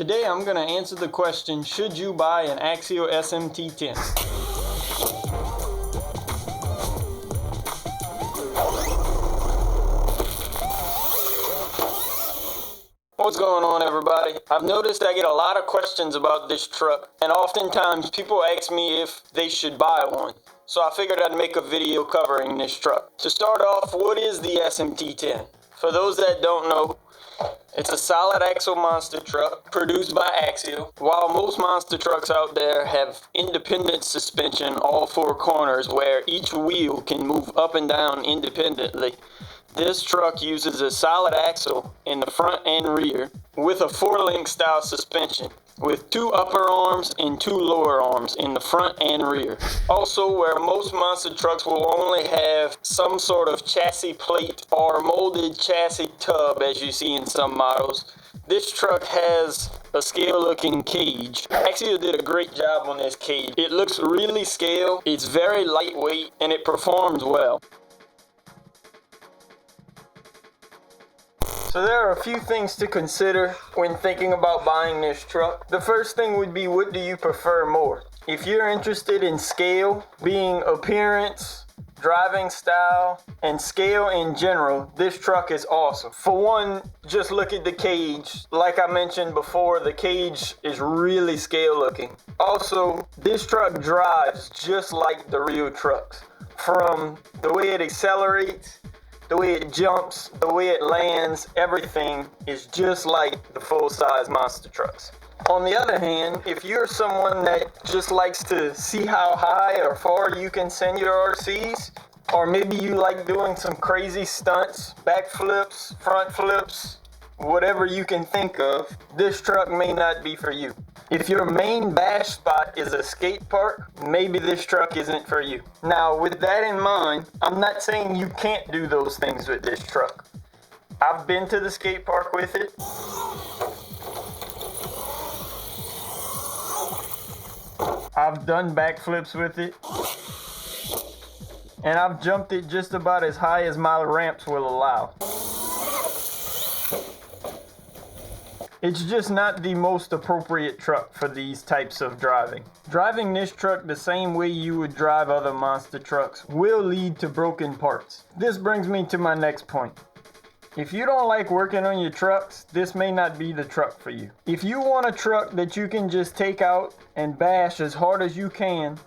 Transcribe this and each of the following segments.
Today I'm going to answer the question, should you buy an Axial SMT10? What's going on, everybody? I've noticed I get a lot of questions about this truck, and oftentimes people ask me if they should buy one. So I figured I'd make a video covering this truck. To start off, what is the SMT10? For those that don't know, it's a solid axle monster truck produced by Axial. While most monster trucks out there have independent suspension all four corners where each wheel can move up and down independently, this truck uses a solid axle in the front and rear with a 4-link style suspension with 2 upper arms and 2 lower arms in the front and rear. Also, where most monster trucks will only have some sort of chassis plate or molded chassis tub as you see in some models, this truck has a scale looking cage. Axial did a great job on this cage. It looks really scale, it's very lightweight, and it performs well. So there are a few things to consider when thinking about buying this truck. The first thing would be, what do you prefer more? If you're interested in scale, being appearance, driving style, and scale in general, this truck is awesome. For one, just look at the cage. Like I mentioned before, the cage is really scale looking. Also, this truck drives just like the real trucks. From the way it accelerates, the way it jumps, the way it lands, everything is just like the full-size monster trucks. On the other hand, if you're someone that just likes to see how high or far you can send your RCs, or maybe you like doing some crazy stunts, backflips, front flips, whatever you can think of, this truck may not be for you. If your main bash spot is a skate park, maybe this truck isn't for you. Now, with that in mind, I'm not saying you can't do those things with this truck. I've been to the skate park with it. I've done backflips with it. And I've jumped it just about as high as my ramps will allow. It's just not the most appropriate truck for these types of driving. Driving this truck the same way you would drive other monster trucks will lead to broken parts. This brings me to my next point. If you don't like working on your trucks, this may not be the truck for you. If you want a truck that you can just take out and bash as hard as you can,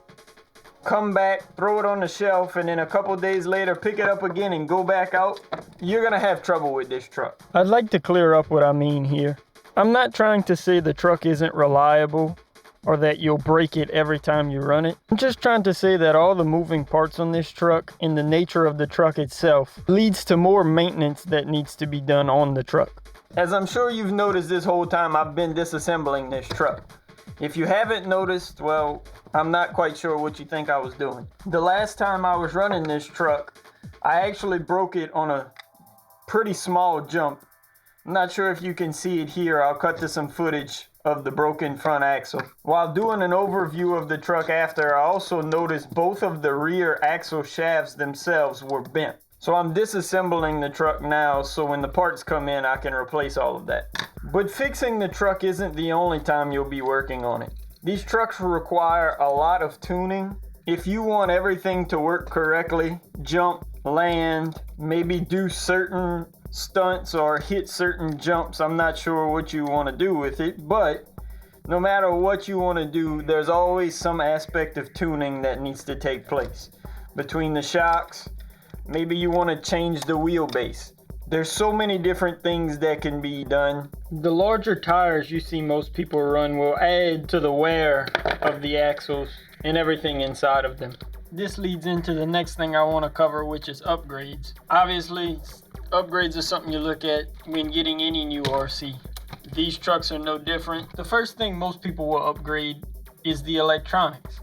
come back, throw it on the shelf, and then a couple days later pick it up again and go back out, you're gonna have trouble with this truck. I'd like to clear up what I mean here. I'm not trying to say the truck isn't reliable or that you'll break it every time you run it. I'm just trying to say that all the moving parts on this truck and the nature of the truck itself leads to more maintenance that needs to be done on the truck. As I'm sure you've noticed this whole time, I've been disassembling this truck. If you haven't noticed, well, I'm not quite sure what you think I was doing. The last time I was running this truck, I actually broke it on a pretty small jump. I'm not sure if you can see it here. I'll cut to some footage of the broken front axle. While doing an overview of the truck after, I also noticed both of the rear axle shafts themselves were bent. So I'm disassembling the truck now, so when the parts come in, I can replace all of that. But fixing the truck isn't the only time you'll be working on it. These trucks require a lot of tuning. If you want everything to work correctly, jump, land, maybe do certain stunts or hit certain jumps, I'm not sure what you want to do with it, but no matter what you want to do, there's always some aspect of tuning that needs to take place. Between the shocks, maybe you want to change the wheelbase. There's so many different things that can be done. The larger tires you see most people run will add to the wear of the axles and everything inside of them. This leads into the next thing I want to cover, which is upgrades. Obviously, upgrades is something you look at when getting any new RC. These trucks are no different. The first thing most people will upgrade is the electronics.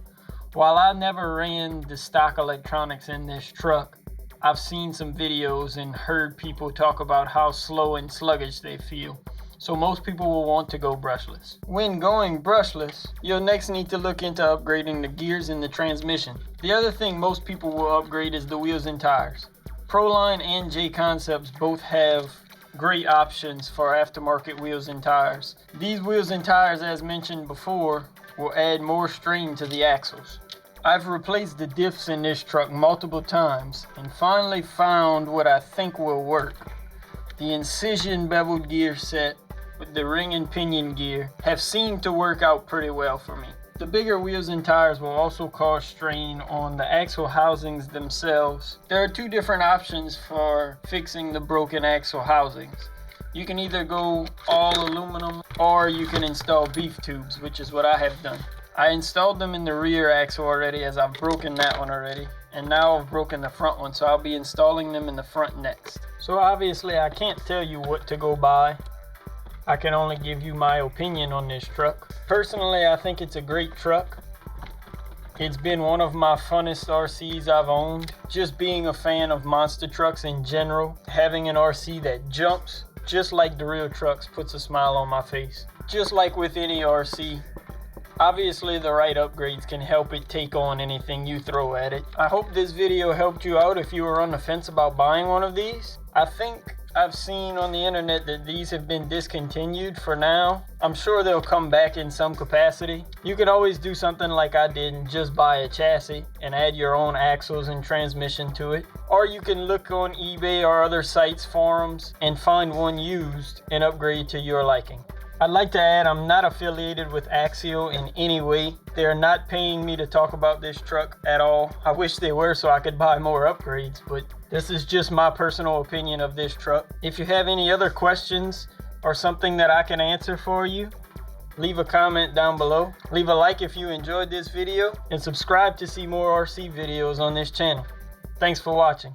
While I never ran the stock electronics in this truck, I've seen some videos and heard people talk about how slow and sluggish they feel. So most people will want to go brushless. When going brushless, you'll next need to look into upgrading the gears and the transmission. The other thing most people will upgrade is the wheels and tires. Proline and J Concepts both have great options for aftermarket wheels and tires. These wheels and tires, as mentioned before, will add more strain to the axles. I've replaced the diffs in this truck multiple times and finally found what I think will work. The incision beveled gear set with the ring and pinion gear have seemed to work out pretty well for me. The bigger wheels and tires will also cause strain on the axle housings themselves. There are two different options for fixing the broken axle housings. You can either go all aluminum or you can install beef tubes, which is what I have done. I installed them in the rear axle already, as I've broken that one already, and now I've broken the front one, so I'll be installing them in the front next. So obviously I can't tell you what to go buy. I can only give you my opinion on this truck. Personally, I think it's a great truck. It's been one of my funnest RCs I've owned. Just being a fan of monster trucks in general, having an RC that jumps just like the real trucks puts a smile on my face. Just like with any RC, obviously the right upgrades can help it take on anything you throw at it. I hope this video helped you out if you were on the fence about buying one of these. I think I've seen on the internet that these have been discontinued for now. I'm sure they'll come back in some capacity. You can always do something like I did and just buy a chassis and add your own axles and transmission to it. Or you can look on eBay or other sites, forums, and find one used and upgrade to your liking. I'd like to add I'm not affiliated with Axial in any way. They are not paying me to talk about this truck at all. I wish they were so I could buy more upgrades, but this is just my personal opinion of this truck. If you have any other questions or something that I can answer for you, leave a comment down below. Leave a like if you enjoyed this video, and subscribe to see more RC videos on this channel. Thanks for watching.